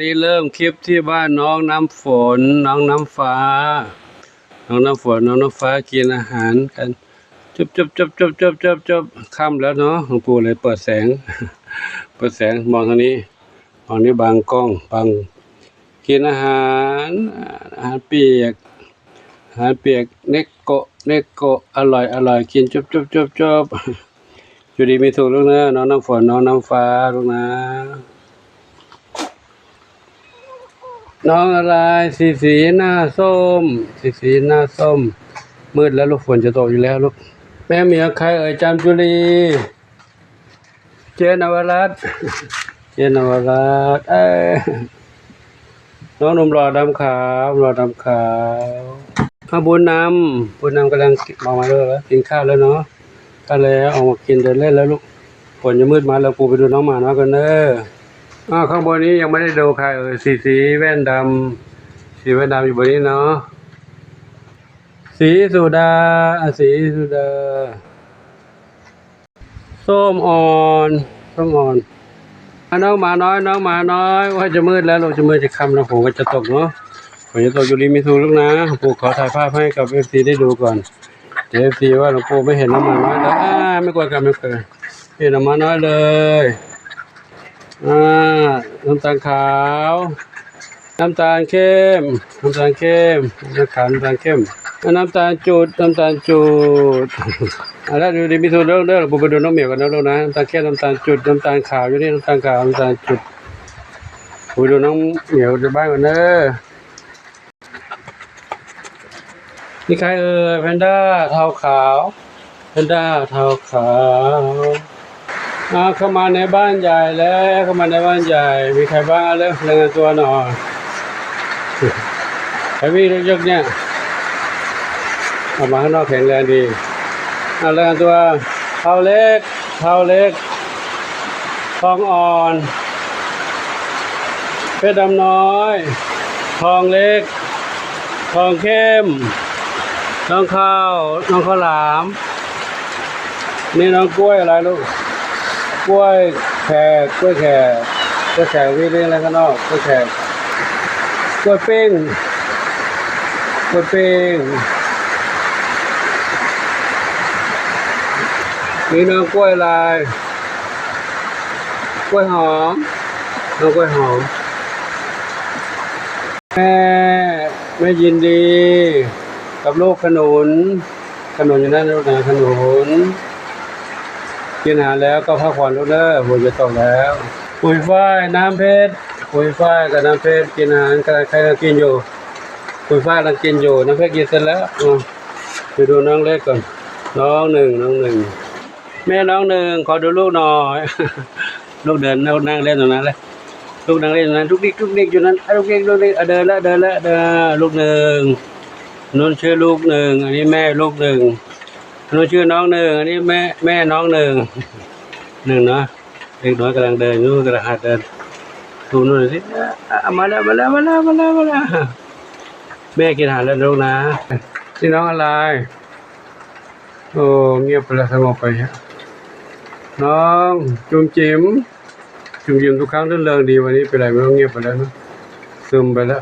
นี่เริ่มคลิปที่บ้านน้องน้ำฝนน้องน้ำฟ้าน้องน้ำฝนน้องน้ำฟ้ากินอาหารกันจบค่ำแล้วเนาะหลวงปู่เลยเปิดแสงมองทางนี้บางกล้องบางกินอาหารเปียกเนกโกะอร่อยกินจบอยู่ดีมีถูกลูกนะน้องน้ำฝนน้องน้ำฟ้าลูกนะน้องอะไรสีหน้าส้มสีหน้าส้มมืดแล้วลูกฝนจะตกอยู่แล้วลูกแม่เหมียวใครเอ่ยจำจุลีเจนวรัตน์น้องหนุ่มหล่อดำขาวบุญนำกำลังมองมาด้วยแล้วกินข้าวแล้วเนาะก็แล้วออกมากินเดินเล่นแล้วลูกฝนจะมืดมาแล้วปูไปดูน้องหมาน้อยกันเด้อข้างบนนี้ยังไม่ได้ดูใครเอ่ยสีแว่นดำอยู่บนนี้เนาะสีสุดาส้มอ่อนน้องหมาน้อยว่าจะมืดแล้วลูกจะมืดจะค่ำแล้วผมก็จะตกเนาะผมจะตกอยู่ริมมิทูลูกนะหลวงปู่ขอถ่ายภาพให้กับเอฟซีได้ดูก่อนเอฟซีว่าหลวงปู่ไม่เห็นน้องหมาน้อยแล้วไม่กลัวกันเห็นน้องหมาน้อยเลยน้ำตาลขาวน้ำตาลเข้มน้ำตาลเข้มน้ำตาลจุดแล้วดูดิมีสูตรเรื่องผมไปดูน้องเหมียวกันนะลูกนะน้ำตาลเข้มน้ำตาลจุดน้ำตาลขาวอยู่นี่น้ำตาลขาวน้ำตาลจุดผมไปดูน้องเหมียวจะบ้านกันเนอะนี่ใครแพนด้าเทาขาวเข้ามาในบ้านใหญ่แล้วมีใครบ้างเริ่มรายงานตัวหน่อยใครวิ่งยกเนี่ยออกมาข้างนอกแข็งแรงดีรายงานตัวเท้าเล็กทองอ่อนเพชรดำน้อยทองเล็กทองเข้มน้องข้าวหลามนี่น้องกล้วยอะไรลูกกล้วยแขกวิ่งเล่นอะไรข้างนอกกล้วยแขกกล้วยปิ้งนี่น้องกล้วยลายกล้วยหอมแม่ยินดีกับลูกขนุนอยู่นั่นลูกนะขนุนกินอาหารแล้วก็พักผ่อนลูกเด้อฝนจะตกแล้วปุ๋ยฝ้ายน้ำเพชรกับน้ำเพชรกินอาหารกันใครก็กินอยู่ปุ๋ยฝ้ายกำลังกินอยู่น้ำเพชรกินเสร็จแล้วไปดูน้องเล็กก่อนน้องหนึ่งแม่น้องหนึ่งขอดูลูกหน่อยลูกเดินนั่งเล่นตรงนั้นเลยลูกนั่งเล่นตรงนั้นทุกนิกอยู่นั้นลูกนิกเดินแล้วลูกหนึ่งนุ่นชื่อลูกหนึ่งอันนี้แม่ลูกหนึ่งนุ่นชื่อน้องหนึ่งอันนี้แม่น้องหนึ่งเนาะเด็กน้อยกำลังเดินนู่นกำลังหัดเดินดูนู่นสิมาแล้วแม่กินอาหารแล้วลูกนะนี่น้องอะไรโอ้เงียบไปแล้วสงบไปฮะน้องจุ่มจิ๋มทุกครั้งเรื่องดีวันนี้เป็นไรไม่ต้องเงียบไปแล้วนะซึมไปแล้ว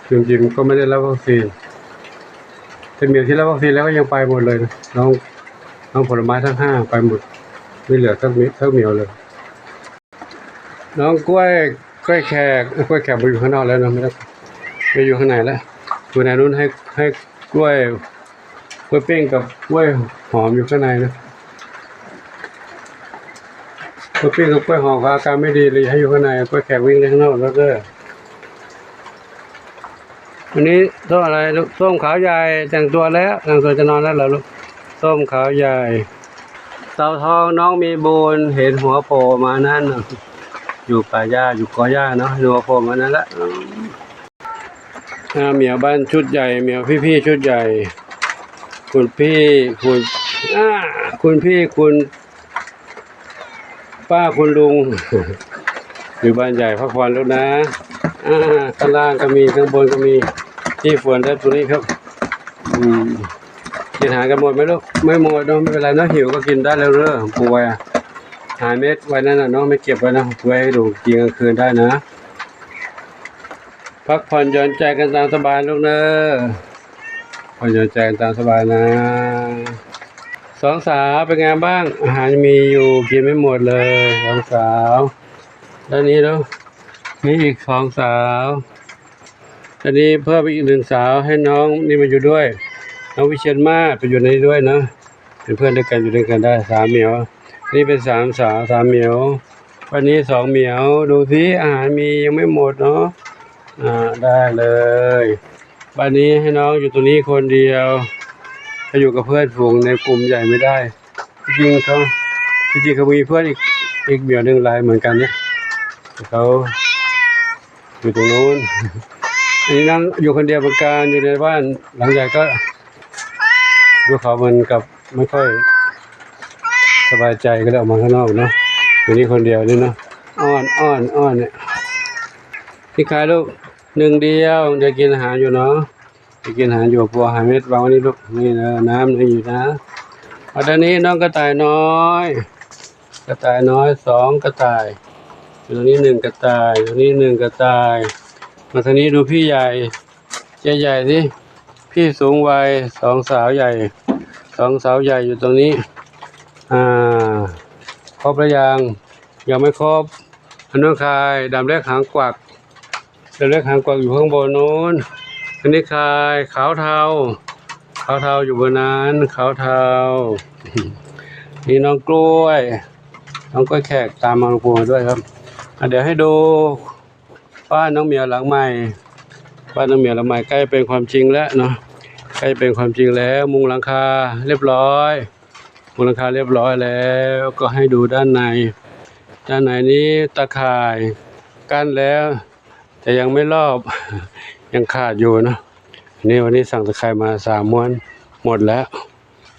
จุ่มจิ๋มก็ไม่ได้รับวัคซีนเป็นเหมียวที่รับวัคซีนแล้วก็ยังไปหมดเลยนะน้องผลไม้ทั้ง5ไปหมดไม่เหลือสักเหมียวเลยน้องกล้วยแขกไปอยู่ข้างนอกแล้วนะไม่ได้ไปอยู่ข้างในแล้วตัวไหนนู้นให้กล้วยปิ้งกับกล้วยหอมอยู่ข้างในนะกล้วยปิ้งกับกล้วยหอมอาการไม่ดีเลยให้อยู่ข้างในกล้วยแขกวิ่งข้างนอกแล้วก็วันนี้ส้มอะไรลูกส้มขาวใหญ่แต่งตัวจะนอนแล้วเหรอลูกส้มขาวใหญ่เต่าทองน้องมีบุญเห็นหัวโผล่มานั่นอยู่ป่าหญ้าอยู่กอหญ้าเนาะหัวโผล่มานั่นละเหมียวบ้านชุดใหญ่เหมียวพี่ชุดใหญ่คุณป้าคุณลุงอยู่บ้านใหญ่พักผ่อนแล้วนะข้างล่างก็มีข้างบนก็มีที่ฝนได้ตัวนี้ครับกินอาหารกันหมดไหมลูกไม่หมดเนาะไม่เป็นไรนะหิวก็กินได้แล้วป่วย หาเม็ดไว้นั่นน่ะเนาะไม่เก็บไว้นะไว้ให้ดูกินกลางคืนได้นะพักผ่อนหย่อนใจกันตามสบายลูกเนอะผ่อนหย่อนใจกันตามสบายนะสองสาวเป็นไงบ้างอาหารมีอยู่กินไม่หมดเลยสองสาวด้านนี้แล้วนี่อีกสองสาวตอนนี้เพิ่มอีกหนึ่งสาวให้น้องนี่มาอยู่ด้วยน้องวิเชียรมาศไปอยู่ในนี้ด้วยนะเป็นเพื่อนด้วยกันอยู่ด้วยกันได้สามเหมียวนี่เป็นสามสาวสามเหมียววันนี้สองเหมียวดูสิอาหารมียังไม่หมดเนาะได้เลยบ้านนี้ให้น้องอยู่ตรงนี้คนเดียวถ้าอยู่กับเพื่อนฝูงในกลุ่มใหญ่ไม่ได้จริงๆเขามีเพื่อนอีกเหมียวหนึ่งรายเหมือนกันเนี่ยเขาอยู่ตรงนู้นอันนี้นั่งอยู่คนเดียวเหมือนกันอยู่ในบ้านหลังใหญ่ก็ดูเขามันกับไม่ค่อยสบายใจก็เลยออกมาข้างนอกเนาะอยู่นี่คนเดียวนี่เนาะอ้อนเนี่ยนี่ใครลูกหนึ่งเดียวเดี๋ยวกินอาหารอยู่เนาะจะกินอาหารอยู่ปัวหาเม็ดวางไว้นี่ลูกนี่นะน้ำนี่อยู่นะเอาด้านนี้น้องกระต่ายน้อยสองกระต่ายอยู่ตรงนี้หนึ่งกระต่ายตรงนี้หนึ่งกระต่ายมาทางนี้ดูพี่ใหญ่ใหญ่สิพี่สูงวัยสองสาวใหญ่อยู่ตรงนี้ครบหรือยังไม่ครบอันนู้นใครดำเล็กหางกวักอยู่ข้างบนนู้นอันนี้ใครขาวเทาอยู่บนนั้นขาวเทานี่น้องกล้วยแขกตามมาลงปูมาด้วยครับเดี๋ยวให้ดูบ้านน้องเหมียวหลังใหม่ใกล้เป็นความจริงแล้วเนาะใกล้เป็นความจริงแล้วมุงหลังคาเรียบร้อยแล้วก็ให้ดูด้านในนี้ตะข่ายกั้นแล้วแต่ยังไม่รอบยังขาดอยู่นะนี่วันนี้สั่งตะข่ายมา3 ม้วนหมดแล้ว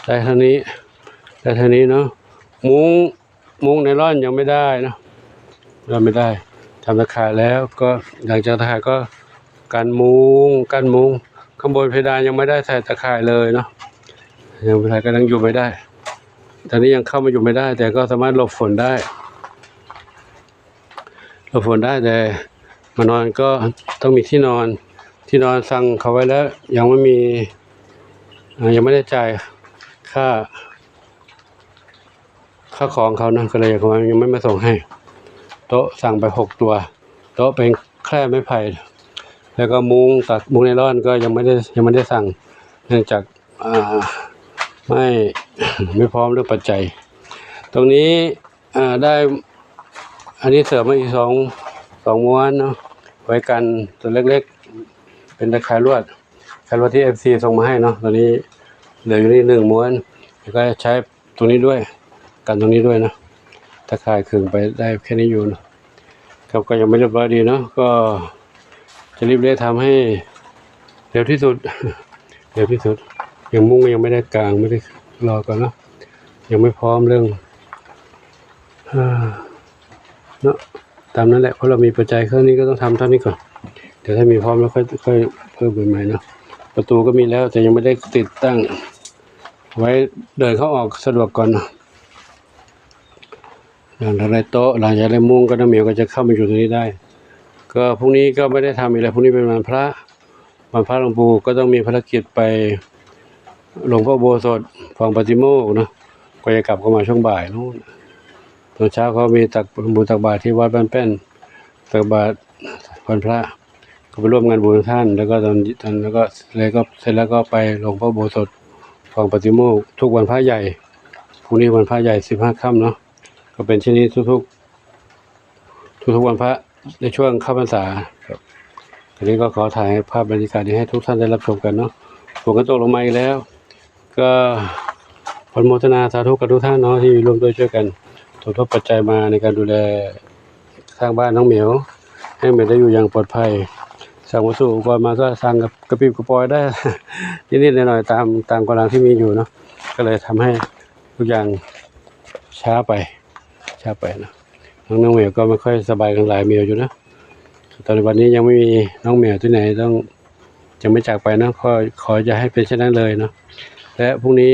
ได้เท่านี้เนาะมุ้งไนล่อนยังไม่ได้นะเราไม่ได้ทำตะข่ายแล้วก็หลังจากตะข่ายก็กันมุ้งข้างบนเพดานยังไม่ได้ใส่ตะข่ายเลยเนาะยังเพดานก็ยังอยู่ไม่ได้ตอนนี้ยังเข้ามาอยู่ไม่ได้แต่ก็สามารถหลบฝนได้แต่มานอนก็ต้องมีที่นอนสั่งเขาไว้แล้วยังไม่ได้จ่ายค่าของเขานะก็เลยยังไม่มาส่งให้โต๊ะสั่งไป6 ตัวโต๊ะเป็นแคร่ไม้ไผ่แล้วก็มุ้งไนล่อนก็ยังไม่ได้สั่งเนื่องจากไม่พร้อมเรื่องปัจจัยตรงนี้ได้อันนี้เสริมมาอีกสองม้วนเนาะไว้กันตัวเล็กๆเป็นตะข่ายลวดที่ FC ส่งมาให้เนาะตอนนี้เหลืออยู่นี่1 ม้วนแล้วก็ใช้ตรงนี้ด้วยกันตรงนี้ด้วยนะตะข่ายขึงไปได้แค่นี้อยู่นะครับก็ยังไม่เรียบร้อยดีเนาะก็จะรีบทำให้เร็วที่สุดยังมุ้งยังไม่ได้กางไม่ได้รอก่อนเนาะยังไม่พร้อมเรื่องเนาะตามนั้นแหละเพราะเรามีปัจจัยเครื่องนี้ก็ต้องทำเท่านี้ก่อนเดี๋ยวถ้ามีพร้อมแล้วค่อยเพิ่มใหม่ๆเนาะประตูก็มีแล้วแต่ยังไม่ได้ติดตั้งไว้เดินเข้าออกสะดวกก่อนนะหลังจากได้โต๊ะหลังจากได้มุ้งก็น้ำเหมียวก็จะเข้ามาอยู่ตรงนี้ได้ก็พรุ่งนี้ก็ไม่ได้ทำอีกแล้วพรุ่งนี้เป็นวันพระหลวงปู่ก็ต้องมีภารกิจไปหลวงพ่อโบสถฟังปาฏิโมกข์เนาะก็จะกลับเข้ามาช่วงบ่ายนู่นตอนเช้าเขามีตักบุญตักบาตรที่วัดบ้านแป้นตักบาตรวันพระก็ไปร่วมงานบุญท่านแล้วก็ตอนแล้วก็เสร็จแล้วก็ไปหลวงพ่อโบสถฟังปาฏิโมกข์ทุกวันพระใหญ่พรุ่งนี้วันพระใหญ่15 ค่ำเนาะก็เป็นเช่นนี้ทุกวันพระในช่วงเข้าพรรษาครับทีนี้ก็ขอถ่ายภาพบรรยากาศนี้ให้ทุกท่านได้รับชมกันเนาะฝนก็ตกลงมาอีกแล้วก็อนุโมทนาสาธุกับทุกท่านเนาะที่ร่วมด้วยช่วยกันสมทบปัจจัยมาในการดูแลสร้างบ้านน้องเหมียวให้เหมียวได้อยู่อย่างปลอดภัยสั่งวัสดุอุปกรณ์มาก็สั่งกับกระปิบกระปอยได้ นิดๆหน่อยๆตามกำลังที่มีอยู่เนาะก็เลยทำให้ทุกอย่างช้าไปนะน้องเหมียวก็ไม่ค่อยสบายกันหลายเหมียวอยู่นะตอนวันนี้ยังไม่มีน้องเหมียวที่ไหนต้องจะไม่จากไปนะขอจะให้เป็นเช่นนั้นเลยเนาะและพรุ่งนี้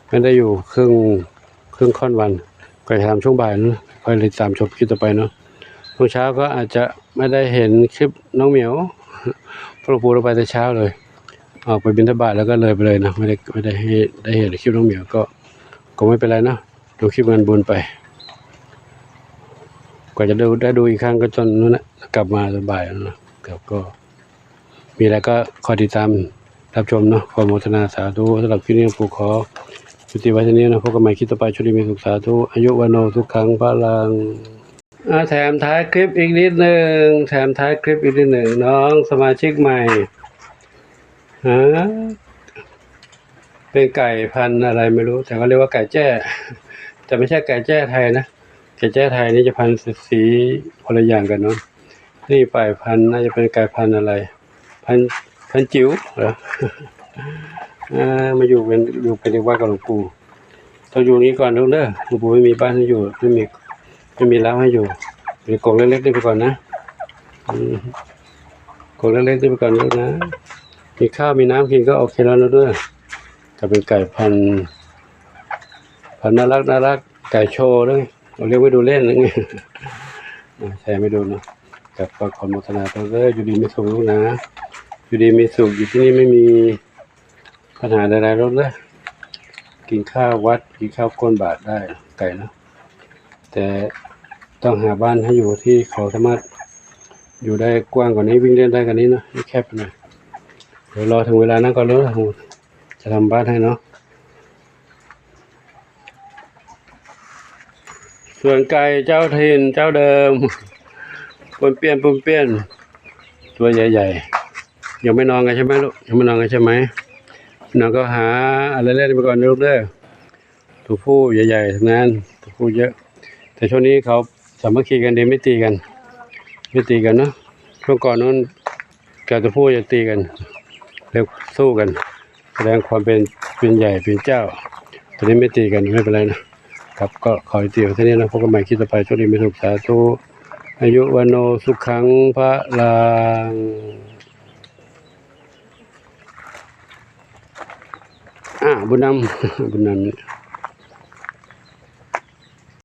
ไม่ได้อยู่ครึ่งค่อนวัน ก็จะทำช่วงบ่ายนะค่อยติดตามชมคลิปต่อไปเนาะช่วงเช้าก็อาจจะไม่ได้เห็นคลิปน้องเหมียวเพราะหลวงปู่เราไปแต่เช้าเลยออกไปบิณฑบาตแล้วก็เลยไปเลยนะไม่ได้ให้ได้เห็นคลิปน้องเหมียวก็ไม่เป็นไรเนาะดูคลิปงานบุญไปกว่าจะดูอีกครั้งก็จนนู้นนะกลับมาสบายแล้วนะครับก็มีอะไรก็คอยติดตามรับชมเนาะขอโมทนาสาธุสำหรับคลิปนี้หลวงปู่ขอจุติไว้ที่นี้นะพบกันใหม่คลิปต่อไปช่วงนี้มีสุขสาธุอายุวันโนทุกครั้งพลังแถมท้ายคลิปอีกนิดหนึ่งน้องสมาชิกใหม่ฮะเป็นไก่พันธุ์อะไรไม่รู้แต่เขาเรียกว่าไก่แจ้แต่ไม่ใช่ไก่แจ้ไทยนะไก่แจ้ไทยนี่จะพันธุ์สีคนละอย่างกันเนาะนี่ไก่พันธุ์น่าจะเป็นไก่พันธุ์อะไรพันจิ๋วเหรอมาอยู่เป็นเด็กวัดกับหลวงปู่ต้องอยู่นี้ก่อนลูกเด้อหลวงปู่ไม่มีบ้านให้อยู่ไม่มีร้านให้อยู่มีกรงเล็กๆได้ไปก่อนนะกรงเล็กๆได้ไปก่อนลูกนะมีข้าวมีน้ำกินก็โอเคแล้วนะเด้อจะเป็นไก่พันธุ์น่ารักไก่โชว์ด้วยเราเรียกไว้ดูเล่นนึงแชร์ไม่ดูเนาะกับขอโมทนาตัวเด้ออยู่ดีมีสุขลูกนะอยู่ดีมีสุขอยู่ที่นี่ไม่มีปัญหาใดๆลูกเด้อกินข้าววัดกินข้าวก้นบาทได้ไก่นะแต่ต้องหาบ้านให้อยู่ที่เขาสามารถอยู่ได้กว้างกว่านี้วิ่งเล่นได้กว่านี้เนาะแคบไปหน่อยเดี๋ยวรอถึงเวลานั้นก่อนเลยจะทำบ้านให้เนาะส่วนไก่เจ้าถิ่นเจ้าเดิมปุ่นเปี้ยนตัวใหญ่ๆยังไม่นอนกันใช่ไหมลูกยังไม่นอนกันใช่ไหมนอนก็หาอะไรเล่นไปก่อนลูกเด้อตัวผู้ใหญ่ๆทั้งนั้นตัวผู้เยอะแต่ช่วงนี้เขาสามัคคีกันดีไม่ตีกันเนาะช่วงก่อนนู้นกับตัวผู้จะตีกันเรียกสู้กันแสดงความเป็นใหญ่เป็นเจ้าตอนนี้ไม่ตีกันไม่เป็นไรนะครับก็ขอตีเท่านี้นะพบกันใหม่คลิปต่อไปช่วงนี้มีสุขสาธุอายุวันโนสุขังพระลังบุญนำ